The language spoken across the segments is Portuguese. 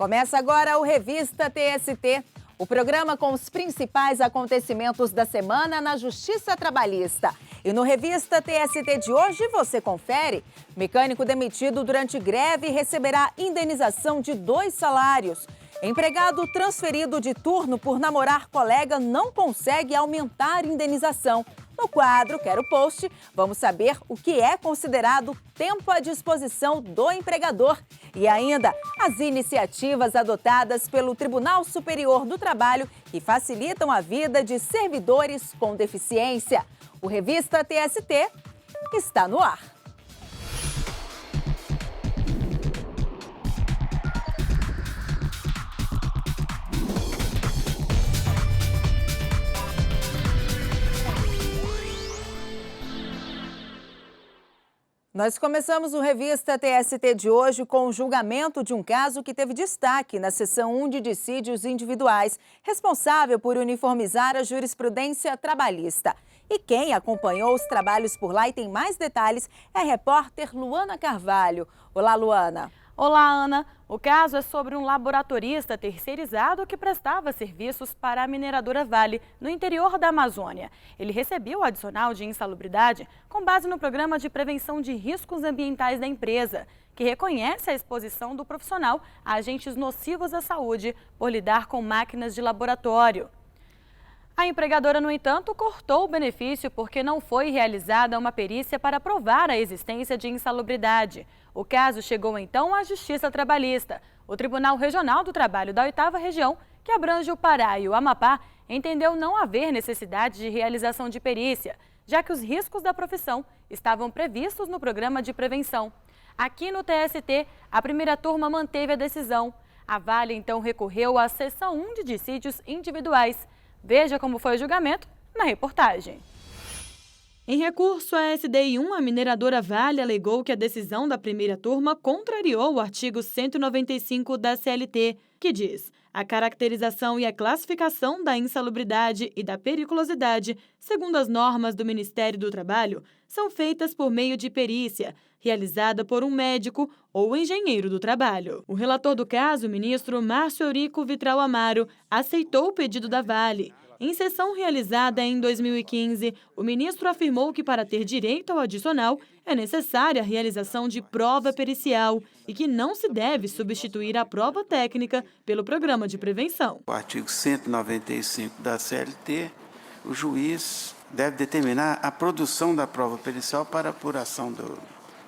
Começa agora o Revista TST, o programa com os principais acontecimentos da semana na Justiça Trabalhista. E no Revista TST de hoje você confere: mecânico demitido durante greve receberá indenização de 2 salários. Empregado transferido de turno por namorar colega não consegue aumentar indenização. No quadro Quero Post, vamos saber o que é considerado tempo à disposição do empregador e ainda as iniciativas adotadas pelo Tribunal Superior do Trabalho que facilitam a vida de servidores com deficiência. O Revista TST está no ar. Nós começamos o Revista TST de hoje com o julgamento de um caso que teve destaque na seção 1 de dissídios individuais, responsável por uniformizar a jurisprudência trabalhista. E quem acompanhou os trabalhos por lá e tem mais detalhes é a repórter Luana Carvalho. Olá, Luana. Olá, Ana. O caso é sobre um laboratorista terceirizado que prestava serviços para a mineradora Vale, no interior da Amazônia. Ele recebeu o adicional de insalubridade com base no Programa de Prevenção de Riscos Ambientais da empresa, que reconhece a exposição do profissional a agentes nocivos à saúde por lidar com máquinas de laboratório. A empregadora, no entanto, cortou o benefício porque não foi realizada uma perícia para provar a existência de insalubridade. O caso chegou então à Justiça Trabalhista. O Tribunal Regional do Trabalho da 8ª Região, que abrange o Pará e o Amapá, entendeu não haver necessidade de realização de perícia, já que os riscos da profissão estavam previstos no programa de prevenção. Aqui no TST, a primeira turma manteve a decisão. A Vale então recorreu à seção 1 de dissídios individuais. Veja como foi o julgamento na reportagem. Em recurso à SDI 1, a mineradora Vale alegou que a decisão da primeira turma contrariou o artigo 195 da CLT, que diz: a caracterização e a classificação da insalubridade e da periculosidade, segundo as normas do Ministério do Trabalho, são feitas por meio de perícia, realizada por um médico ou engenheiro do trabalho. O relator do caso, o ministro Márcio Eurico Vitral Amaro, aceitou o pedido da Vale. Em sessão realizada em 2015, o ministro afirmou que para ter direito ao adicional é necessária a realização de prova pericial e que não se deve substituir a prova técnica pelo programa de prevenção. O artigo 195 da CLT, o juiz deve determinar a produção da prova pericial para apuração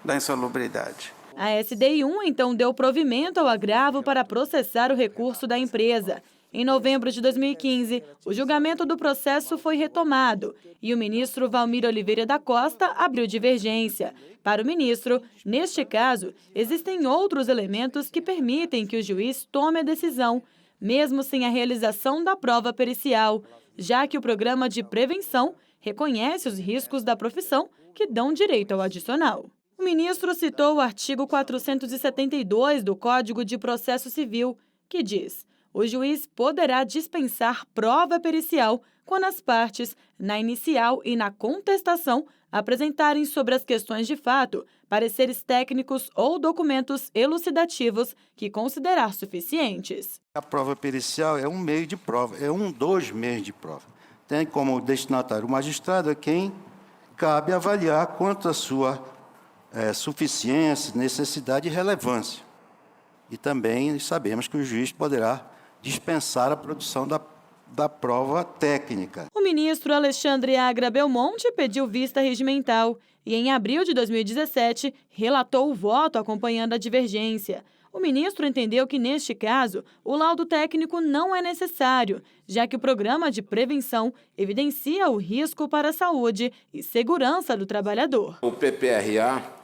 da insalubridade. A SDI 1 então deu provimento ao agravo para processar o recurso da empresa. Em novembro de 2015, o julgamento do processo foi retomado e o ministro Valmir Oliveira da Costa abriu divergência. Para o ministro, neste caso, existem outros elementos que permitem que o juiz tome a decisão, mesmo sem a realização da prova pericial, já que o programa de prevenção reconhece os riscos da profissão que dão direito ao adicional. O ministro citou o artigo 472 do Código de Processo Civil, que diz: o juiz poderá dispensar prova pericial quando as partes, na inicial e na contestação, apresentarem sobre as questões de fato pareceres técnicos ou documentos elucidativos que considerar suficientes. A prova pericial é um meio de prova, é um dos meios de prova. Tem como destinatário o magistrado, a quem cabe avaliar quanto a sua suficiência, necessidade e relevância. E também sabemos que o juiz poderá dispensar a produção da prova técnica. O ministro Alexandre Agra Belmonte pediu vista regimental e, em abril de 2017, relatou o voto acompanhando a divergência. O ministro entendeu que, neste caso, o laudo técnico não é necessário, já que o programa de prevenção evidencia o risco para a saúde e segurança do trabalhador. O PPRA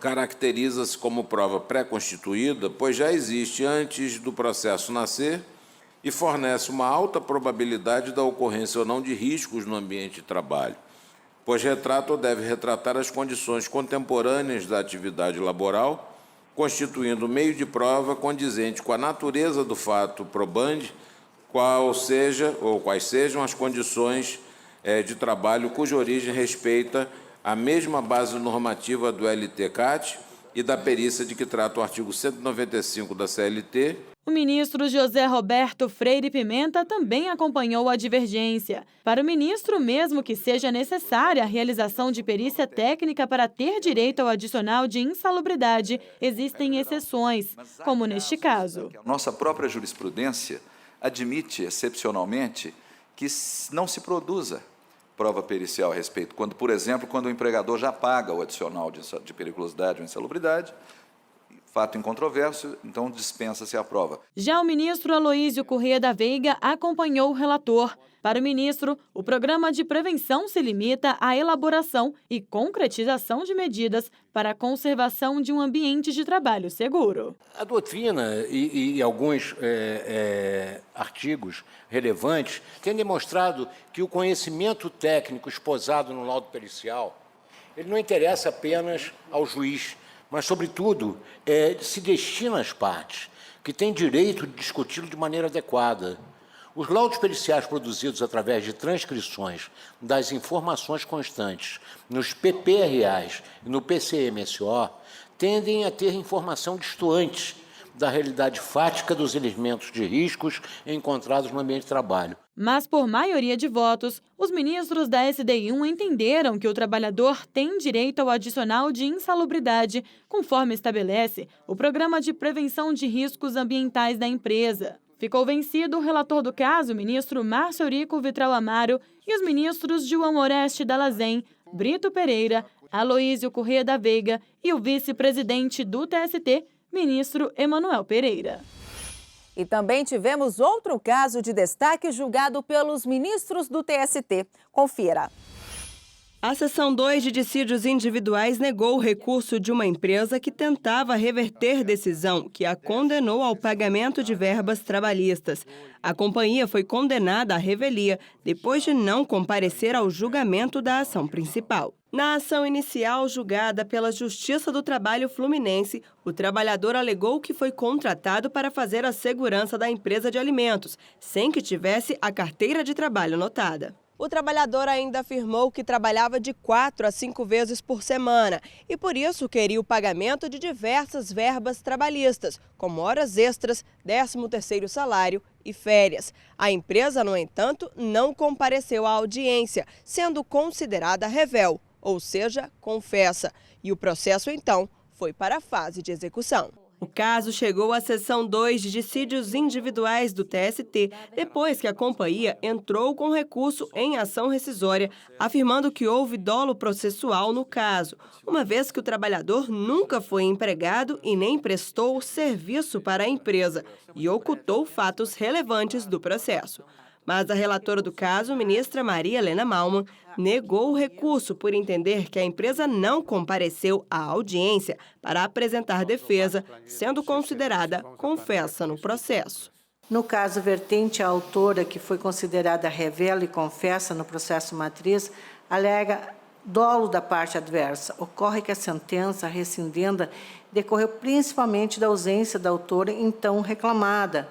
caracteriza-se como prova pré-constituída, pois já existe antes do processo nascer e fornece uma alta probabilidade da ocorrência ou não de riscos no ambiente de trabalho, pois retrata ou deve retratar as condições contemporâneas da atividade laboral, constituindo meio de prova condizente com a natureza do fato probande, quais sejam as condições de trabalho cuja origem respeita a mesma base normativa do LTCAT e da perícia de que trata o artigo 195 da CLT. O ministro José Roberto Freire Pimenta também acompanhou a divergência. Para o ministro, mesmo que seja necessária a realização de perícia técnica para ter direito ao adicional de insalubridade, existem exceções, como neste caso. A nossa própria jurisprudência admite, excepcionalmente, que não se produza prova pericial a respeito. Quando, por exemplo, quando o empregador já paga o adicional de periculosidade ou insalubridade, fato incontroverso, então dispensa-se a prova. Já o ministro Aloísio Corrêa da Veiga acompanhou o relator. Para o ministro, o programa de prevenção se limita à elaboração e concretização de medidas para a conservação de um ambiente de trabalho seguro. A doutrina e alguns artigos relevantes têm demonstrado que o conhecimento técnico esposado no laudo pericial, ele não interessa apenas ao juiz, mas, sobretudo, se destina às partes, que têm direito de discuti-lo de maneira adequada. Os laudos periciais produzidos através de transcrições das informações constantes nos PPRAs e no PCMSO tendem a ter informação distoante da realidade fática dos elementos de riscos encontrados no ambiente de trabalho. Mas, por maioria de votos, os ministros da SDI1 entenderam que o trabalhador tem direito ao adicional de insalubridade, conforme estabelece o Programa de Prevenção de Riscos Ambientais da empresa. Ficou vencido o relator do caso, o ministro Márcio Eurico Vitral Amaro, e os ministros João Oreste Dallazen, Brito Pereira, Aloísio Corrêa da Veiga e o vice-presidente do TST, ministro Emanuel Pereira. E também tivemos outro caso de destaque julgado pelos ministros do TST. Confira. A seção 2 de dissídios individuais negou o recurso de uma empresa que tentava reverter decisão que a condenou ao pagamento de verbas trabalhistas. A companhia foi condenada à revelia depois de não comparecer ao julgamento da ação principal. Na ação inicial julgada pela Justiça do Trabalho Fluminense, o trabalhador alegou que foi contratado para fazer a segurança da empresa de alimentos, sem que tivesse a carteira de trabalho anotada. O trabalhador ainda afirmou que trabalhava de 4 a 5 vezes por semana e, por isso, queria o pagamento de diversas verbas trabalhistas, como horas extras, 13º salário e férias. A empresa, no entanto, não compareceu à audiência, sendo considerada revel, ou seja, confessa. E o processo, então, foi para a fase de execução. O caso chegou à seção 2 de dissídios individuais do TST, depois que a companhia entrou com recurso em ação rescisória, afirmando que houve dolo processual no caso, uma vez que o trabalhador nunca foi empregado e nem prestou serviço para a empresa e ocultou fatos relevantes do processo. Mas a relatora do caso, ministra Maria Helena Malman, negou o recurso por entender que a empresa não compareceu à audiência para apresentar defesa, sendo considerada confessa no processo. No caso vertente, a autora, que foi considerada revela e confessa no processo matriz, alega dolo da parte adversa. Ocorre que a sentença rescindida decorreu principalmente da ausência da autora então reclamada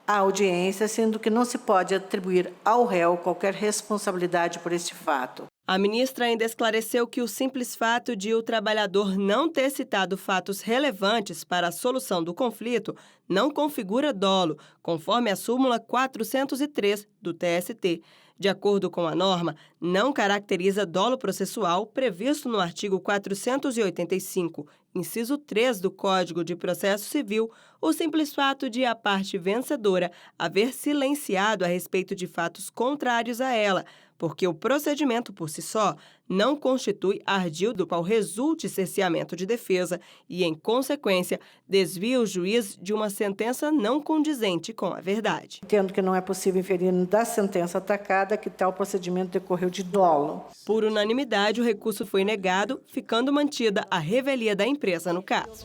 à audiência, sendo que não se pode atribuir ao réu qualquer responsabilidade por este fato. A ministra ainda esclareceu que o simples fato de o trabalhador não ter citado fatos relevantes para a solução do conflito não configura dolo, conforme a súmula 403 do TST. De acordo com a norma, não caracteriza dolo processual previsto no artigo 485, inciso 3 do Código de Processo Civil, o simples fato de a parte vencedora haver silenciado a respeito de fatos contrários a ela, porque o procedimento por si só não constitui ardil do qual resulte cerceamento de defesa e, em consequência, desvia o juiz de uma sentença não condizente com a verdade. Entendo que não é possível inferir da sentença atacada que tal procedimento decorreu de dolo. Por unanimidade, o recurso foi negado, ficando mantida a revelia da empresa no caso.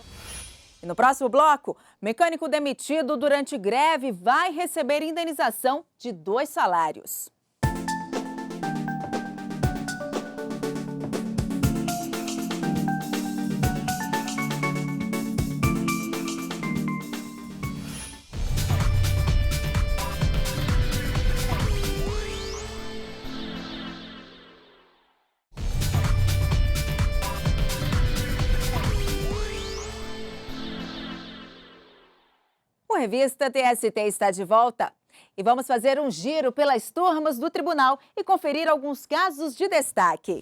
E no próximo bloco, mecânico demitido durante greve vai receber indenização de 2 salários. O Revista TST está de volta. E vamos fazer um giro pelas turmas do tribunal e conferir alguns casos de destaque.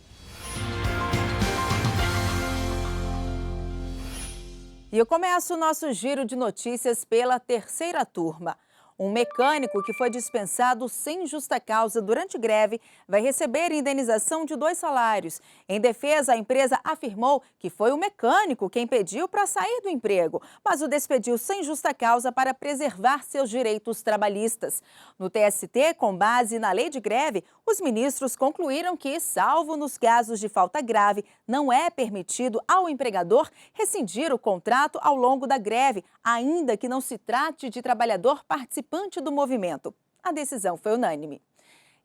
E eu começo o nosso giro de notícias pela terceira turma. Um mecânico que foi dispensado sem justa causa durante greve vai receber indenização de 2 salários. Em defesa, a empresa afirmou que foi o mecânico quem pediu para sair do emprego, mas o despediu sem justa causa para preservar seus direitos trabalhistas. No TST, com base na lei de greve, os ministros concluíram que, salvo nos casos de falta grave, não é permitido ao empregador rescindir o contrato ao longo da greve, ainda que não se trate de trabalhador participante do movimento. A decisão foi unânime.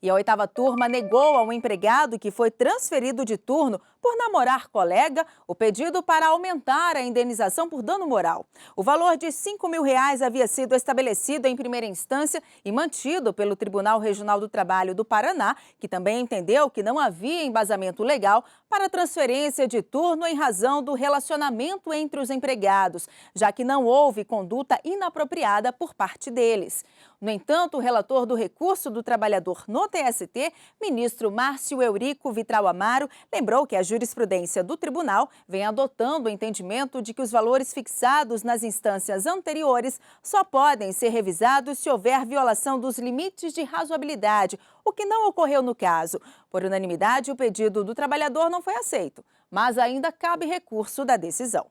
E a 8ª turma negou ao empregado que foi transferido de turno por namorar colega o pedido para aumentar a indenização por dano moral. O valor de R$ 5.000 havia sido estabelecido em primeira instância e mantido pelo Tribunal Regional do Trabalho do Paraná, que também entendeu que não havia embasamento legal para a transferência de turno em razão do relacionamento entre os empregados, já que não houve conduta inapropriada por parte deles. No entanto, o relator do recurso do trabalhador no TST, ministro Márcio Eurico Vitral Amaro, lembrou que a jurisprudência do tribunal vem adotando o entendimento de que os valores fixados nas instâncias anteriores só podem ser revisados se houver violação dos limites de razoabilidade, o que não ocorreu no caso. Por unanimidade, o pedido do trabalhador não foi aceito, mas ainda cabe recurso da decisão.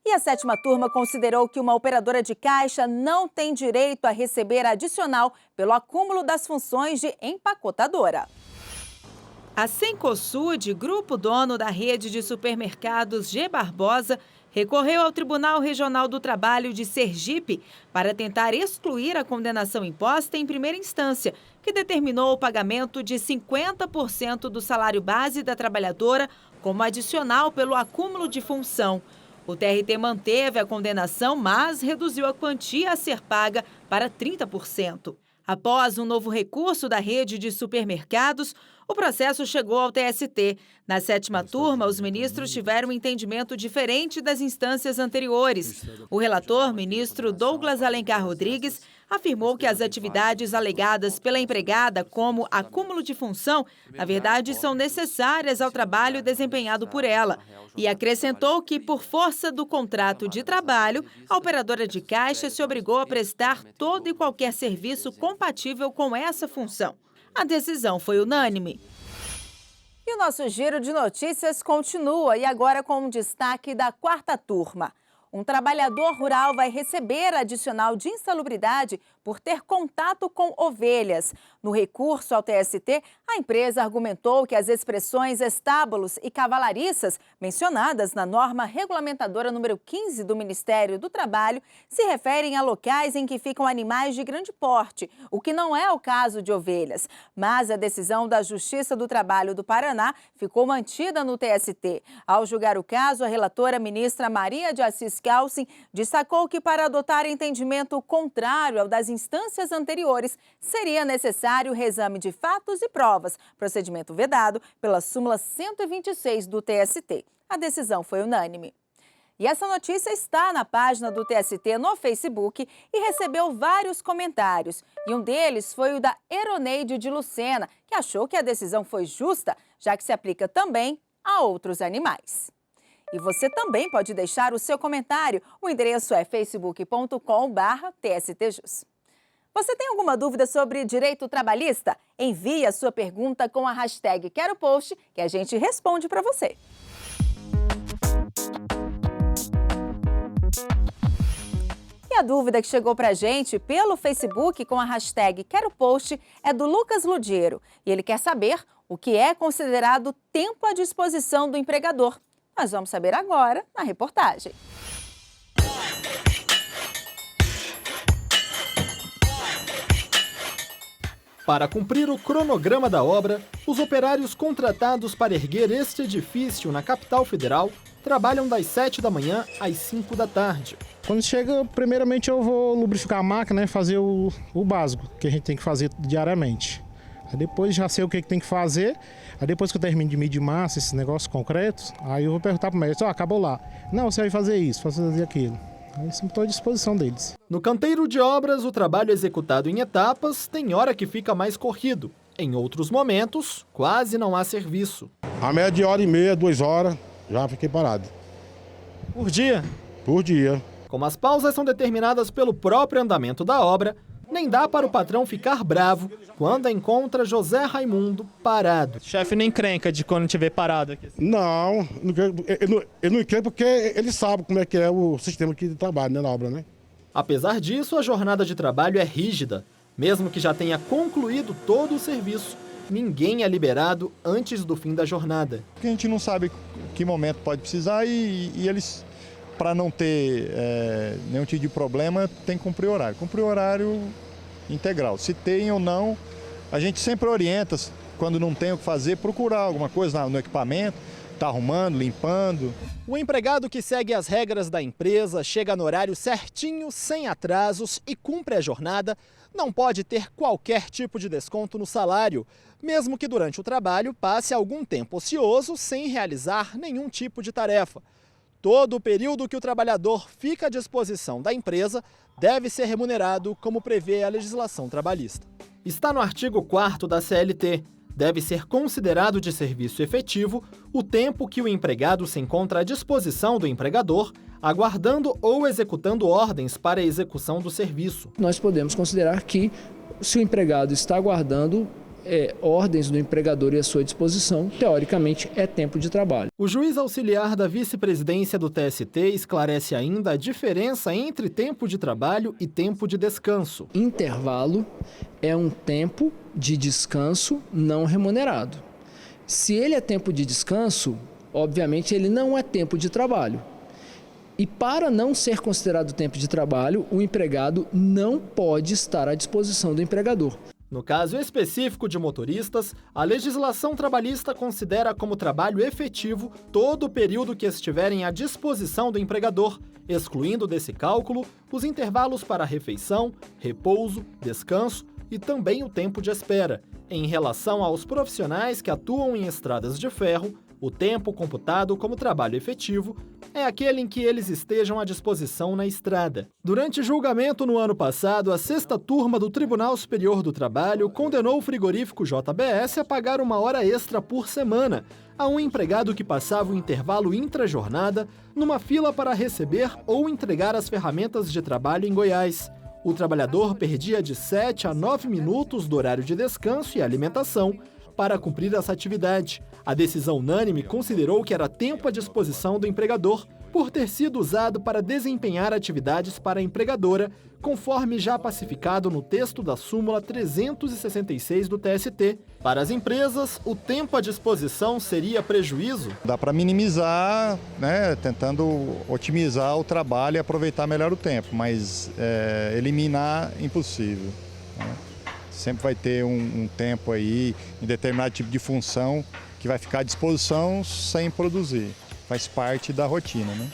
E a 7ª turma considerou que uma operadora de caixa não tem direito a receber adicional pelo acúmulo das funções de empacotadora. A Cencosud, grupo dono da rede de supermercados G. Barbosa, recorreu ao Tribunal Regional do Trabalho de Sergipe para tentar excluir a condenação imposta em primeira instância, que determinou o pagamento de 50% do salário base da trabalhadora como adicional pelo acúmulo de função. O TRT manteve a condenação, mas reduziu a quantia a ser paga para 30%. Após um novo recurso da rede de supermercados, o processo chegou ao TST. Na 7ª turma, os ministros tiveram um entendimento diferente das instâncias anteriores. O relator, ministro Douglas Alencar Rodrigues, afirmou que as atividades alegadas pela empregada como acúmulo de função, na verdade, são necessárias ao trabalho desempenhado por ela. E acrescentou que, por força do contrato de trabalho, a operadora de caixa se obrigou a prestar todo e qualquer serviço compatível com essa função. A decisão foi unânime. E o nosso giro de notícias continua, e agora com um destaque da 4ª turma. Um trabalhador rural vai receber adicional de insalubridade por ter contato com ovelhas. No recurso ao TST, a empresa argumentou que as expressões estábulos e cavalariças mencionadas na norma regulamentadora número 15 do Ministério do Trabalho se referem a locais em que ficam animais de grande porte, o que não é o caso de ovelhas. Mas a decisão da Justiça do Trabalho do Paraná ficou mantida no TST. Ao julgar o caso, a relatora ministra Maria de Assis Calcin destacou que para adotar entendimento contrário ao das instâncias anteriores, seria necessário o reexame de fatos e provas, procedimento vedado pela súmula 126 do TST. A decisão foi unânime. E essa notícia está na página do TST no Facebook e recebeu vários comentários. E um deles foi o da Eroneide de Lucena, que achou que a decisão foi justa, já que se aplica também a outros animais. E você também pode deixar o seu comentário. O endereço é facebook.com/tstjus. Você tem alguma dúvida sobre direito trabalhista? Envie a sua pergunta com a hashtag QueroPost que a gente responde para você. E a dúvida que chegou para a gente pelo Facebook com a hashtag QueroPost é do Lucas Ludiero. E ele quer saber o que é considerado tempo à disposição do empregador. Nós vamos saber agora na reportagem. Para cumprir o cronograma da obra, os operários contratados para erguer este edifício na capital federal trabalham das 7 da manhã às 5 da tarde. Quando chega, primeiramente eu vou lubrificar a máquina, né, fazer o básico que a gente tem que fazer diariamente. Aí depois já sei o que tem que fazer. Aí depois que eu termino de medir massa, esses negócios concretos, aí eu vou perguntar para o médico, acabou lá. Não, você vai fazer isso, fazer aquilo. Estou à disposição deles. No canteiro de obras, o trabalho executado em etapas tem hora que fica mais corrido. Em outros momentos, quase não há serviço. A média de 1h30, 2 horas, já fiquei parado. Por dia? Por dia. Como as pausas são determinadas pelo próprio andamento da obra, nem dá para o patrão ficar bravo quando encontra José Raimundo parado. Chefe não encrenca de quando te vê parado aqui? Não, eu não encrenco porque ele sabe como é que é o sistema de trabalho, né, na obra, né? Apesar disso, a jornada de trabalho é rígida. Mesmo que já tenha concluído todo o serviço, ninguém é liberado antes do fim da jornada. Porque a gente não sabe que momento pode precisar e eles, para não ter nenhum tipo de problema, tem que cumprir horário. Cumprir horário integral. Se tem ou não, a gente sempre orienta, quando não tem o que fazer, procurar alguma coisa no equipamento, tá arrumando, limpando. O empregado que segue as regras da empresa, chega no horário certinho, sem atrasos e cumpre a jornada, não pode ter qualquer tipo de desconto no salário, mesmo que durante o trabalho passe algum tempo ocioso sem realizar nenhum tipo de tarefa. Todo o período que o trabalhador fica à disposição da empresa deve ser remunerado, como prevê a legislação trabalhista. Está no artigo 4º da CLT. Deve ser considerado de serviço efetivo o tempo que o empregado se encontra à disposição do empregador, aguardando ou executando ordens para a execução do serviço. Nós podemos considerar que, se o empregado está aguardando ordens do empregador e à sua disposição, teoricamente é tempo de trabalho. O juiz auxiliar da vice-presidência do TST esclarece ainda a diferença entre tempo de trabalho e tempo de descanso. Intervalo é um tempo de descanso não remunerado. Se ele é tempo de descanso, obviamente ele não é tempo de trabalho. E para não ser considerado tempo de trabalho, o empregado não pode estar à disposição do empregador. No caso específico de motoristas, a legislação trabalhista considera como trabalho efetivo todo o período que estiverem à disposição do empregador, excluindo desse cálculo os intervalos para refeição, repouso, descanso e também o tempo de espera. Em relação aos profissionais que atuam em estradas de ferro, o tempo computado como trabalho efetivo é aquele em que eles estejam à disposição na estrada. Durante julgamento no ano passado, a 6ª turma do Tribunal Superior do Trabalho condenou o frigorífico JBS a pagar 1 hora extra por semana a um empregado que passava o intervalo intra-jornada numa fila para receber ou entregar as ferramentas de trabalho em Goiás. O trabalhador perdia de 7 a 9 minutos do horário de descanso e alimentação para cumprir essa atividade. A decisão unânime considerou que era tempo à disposição do empregador por ter sido usado para desempenhar atividades para a empregadora, conforme já pacificado no texto da súmula 366 do TST. Para as empresas, o tempo à disposição seria prejuízo? Dá para minimizar, né, tentando otimizar o trabalho e aproveitar melhor o tempo, mas eliminar impossível, né? Sempre vai ter um tempo aí, em determinado tipo de função, que vai ficar à disposição sem produzir. Faz parte da rotina, né?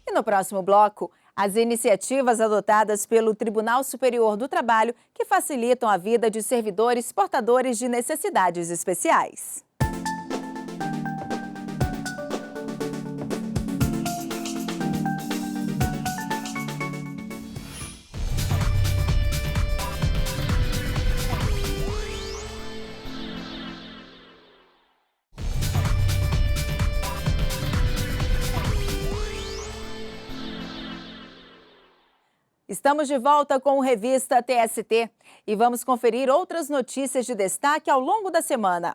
E no próximo bloco, as iniciativas adotadas pelo Tribunal Superior do Trabalho que facilitam a vida de servidores portadores de necessidades especiais. Estamos de volta com o Revista TST e vamos conferir outras notícias de destaque ao longo da semana.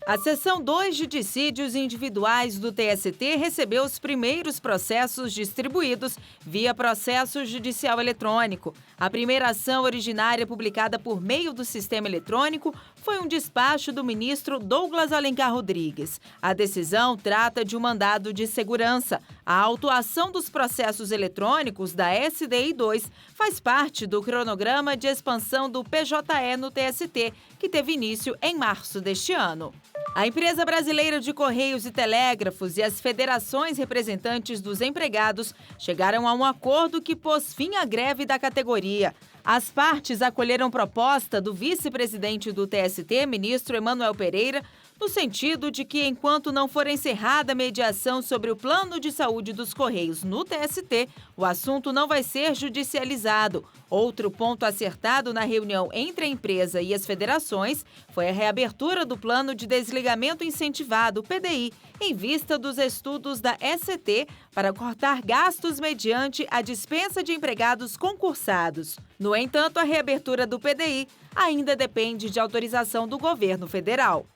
A seção 2 de dissídios individuais do TST recebeu os primeiros processos distribuídos via processo judicial eletrônico. A primeira ação originária publicada por meio do sistema eletrônico foi um despacho do ministro Douglas Alencar Rodrigues. A decisão trata de um mandado de segurança. A autuação dos processos eletrônicos da SDI 2 faz parte do cronograma de expansão do PJE no TST, que teve início em março deste ano. A empresa brasileira de Correios e Telégrafos e as federações representantes dos empregados chegaram a um acordo que pôs fim à greve da categoria. As partes acolheram proposta do vice-presidente do TST, ministro Emanuel Pereira, no sentido de que, enquanto não for encerrada a mediação sobre o plano de saúde dos Correios no TST, o assunto não vai ser judicializado. Outro ponto acertado na reunião entre a empresa e as federações foi a reabertura do plano de desligamento incentivado, PDI, em vista dos estudos da SCT para cortar gastos mediante a dispensa de empregados concursados. No entanto, a reabertura do PDI ainda depende de autorização do governo federal.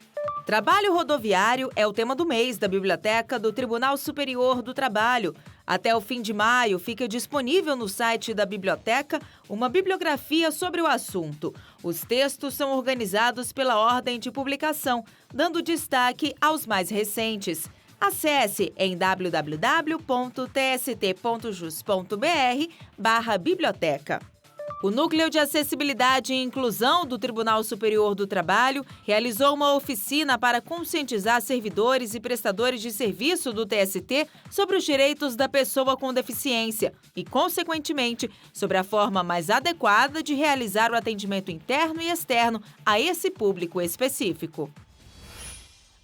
Trabalho rodoviário é o tema do mês da Biblioteca do Tribunal Superior do Trabalho. Até o fim de maio, fica disponível no site da biblioteca uma bibliografia sobre o assunto. Os textos são organizados pela ordem de publicação, dando destaque aos mais recentes. Acesse em www.tst.jus.br/biblioteca. O Núcleo de Acessibilidade e Inclusão do Tribunal Superior do Trabalho realizou uma oficina para conscientizar servidores e prestadores de serviço do TST sobre os direitos da pessoa com deficiência e, consequentemente, sobre a forma mais adequada de realizar o atendimento interno e externo a esse público específico.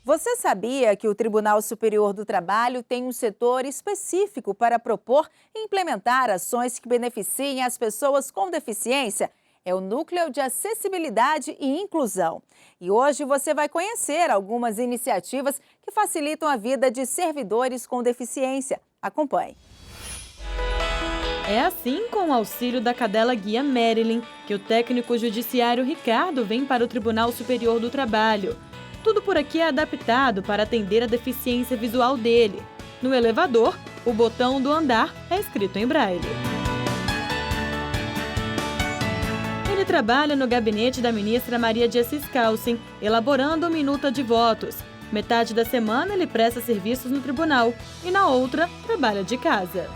Você sabia que o Tribunal Superior do Trabalho tem um setor específico para propor e implementar ações que beneficiem as pessoas com deficiência? É o Núcleo de Acessibilidade e Inclusão. E hoje você vai conhecer algumas iniciativas que facilitam a vida de servidores com deficiência. Acompanhe. É assim, com o auxílio da cadela guia Marilyn, que o técnico judiciário Ricardo vem para o Tribunal Superior do Trabalho. Tudo por aqui é adaptado para atender a deficiência visual dele. No elevador, o botão do andar é escrito em braille. Ele trabalha no gabinete da ministra Maria de Assis Calcin, elaborando minuta de votos. Metade da semana ele presta serviços no tribunal e na outra trabalha de casa.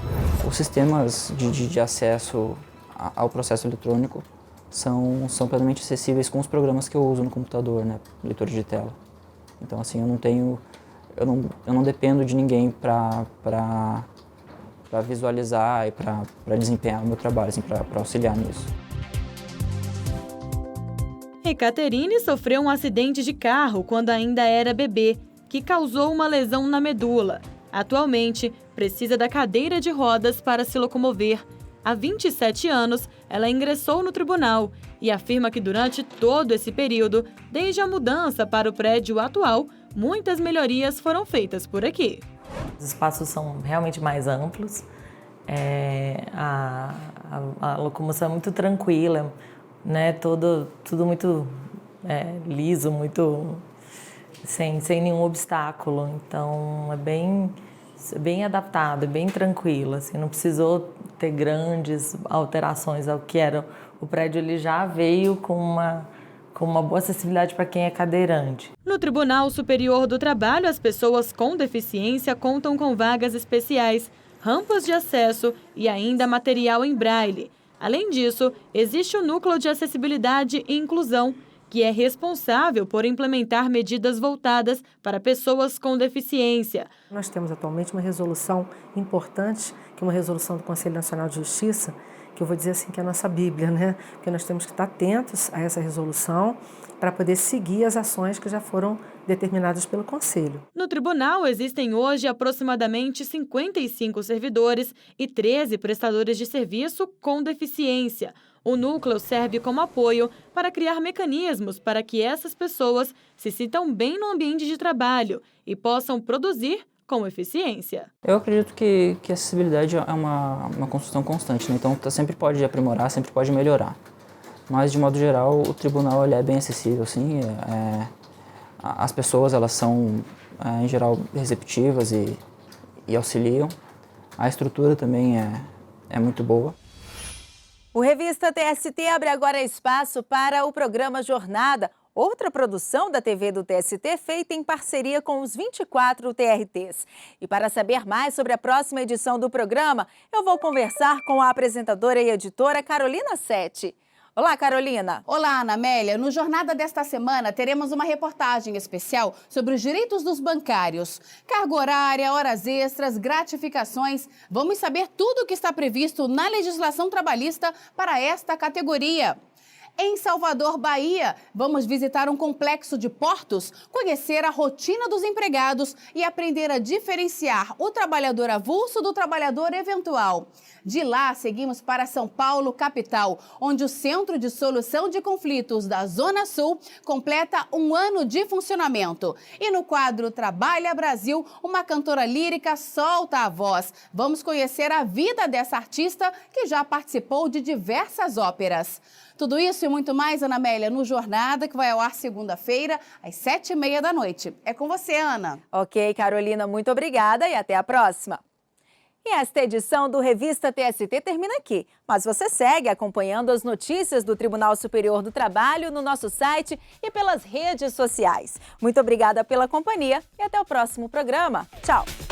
Os sistemas de acesso ao processo eletrônico são plenamente acessíveis com os programas que eu uso no computador, né, leitor de tela. Então, assim, eu não dependo de ninguém para visualizar e para desempenhar o meu trabalho, assim, para auxiliar nisso. Ekaterine sofreu um acidente de carro quando ainda era bebê, que causou uma lesão na medula. Atualmente, precisa da cadeira de rodas para se locomover. Há 27 anos, ela ingressou no tribunal e afirma que durante todo esse período, desde a mudança para o prédio atual, muitas melhorias foram feitas por aqui. Os espaços são realmente mais amplos, a locomoção é muito tranquila, né? Tudo muito liso, muito sem nenhum obstáculo. Então é bem adaptado, é bem tranquilo. Assim, não precisou ter grandes alterações ao que era o prédio. Ele já veio com uma boa acessibilidade para quem é cadeirante. No Tribunal Superior do Trabalho, as pessoas com deficiência contam com vagas especiais, rampas de acesso e ainda material em braille. Além disso, existe o Núcleo de Acessibilidade e Inclusão, que é responsável por implementar medidas voltadas para pessoas com deficiência. Nós temos atualmente uma resolução importante, que é uma resolução do Conselho Nacional de Justiça, que eu vou dizer assim que é a nossa Bíblia, né? Porque nós temos que estar atentos a essa resolução para poder seguir as ações que já foram determinadas pelo Conselho. No tribunal existem hoje aproximadamente 55 servidores e 13 prestadores de serviço com deficiência. O núcleo serve como apoio para criar mecanismos para que essas pessoas se sintam bem no ambiente de trabalho e possam produzir com eficiência. Eu acredito que a acessibilidade é uma construção constante, né? Então sempre pode aprimorar, sempre pode melhorar. Mas, de modo geral, o tribunal ele é bem acessível, sim. As pessoas elas são, em geral, receptivas e auxiliam. A estrutura também é muito boa. O Revista TST abre agora espaço para o programa Jornada, outra produção da TV do TST feita em parceria com os 24 TRTs. E para saber mais sobre a próxima edição do programa, eu vou conversar com a apresentadora e editora Carolina Sete. Olá, Carolina. Olá, Ana Amélia. No Jornada desta semana, teremos uma reportagem especial sobre os direitos dos bancários. Carga horária, horas extras, gratificações. Vamos saber tudo o que está previsto na legislação trabalhista para esta categoria. Em Salvador, Bahia, vamos visitar um complexo de portos, conhecer a rotina dos empregados e aprender a diferenciar o trabalhador avulso do trabalhador eventual. De lá, seguimos para São Paulo, capital, onde o Centro de Solução de Conflitos da Zona Sul completa 1 ano de funcionamento. E no quadro Trabalha Brasil, uma cantora lírica solta a voz. Vamos conhecer a vida dessa artista que já participou de diversas óperas. Tudo isso e muito mais, Ana Amélia, no Jornada, que vai ao ar segunda-feira, às 7h30 da noite. É com você, Ana. Ok, Carolina, muito obrigada e até a próxima. E esta edição do Revista TST termina aqui, mas você segue acompanhando as notícias do Tribunal Superior do Trabalho no nosso site e pelas redes sociais. Muito obrigada pela companhia e até o próximo programa. Tchau!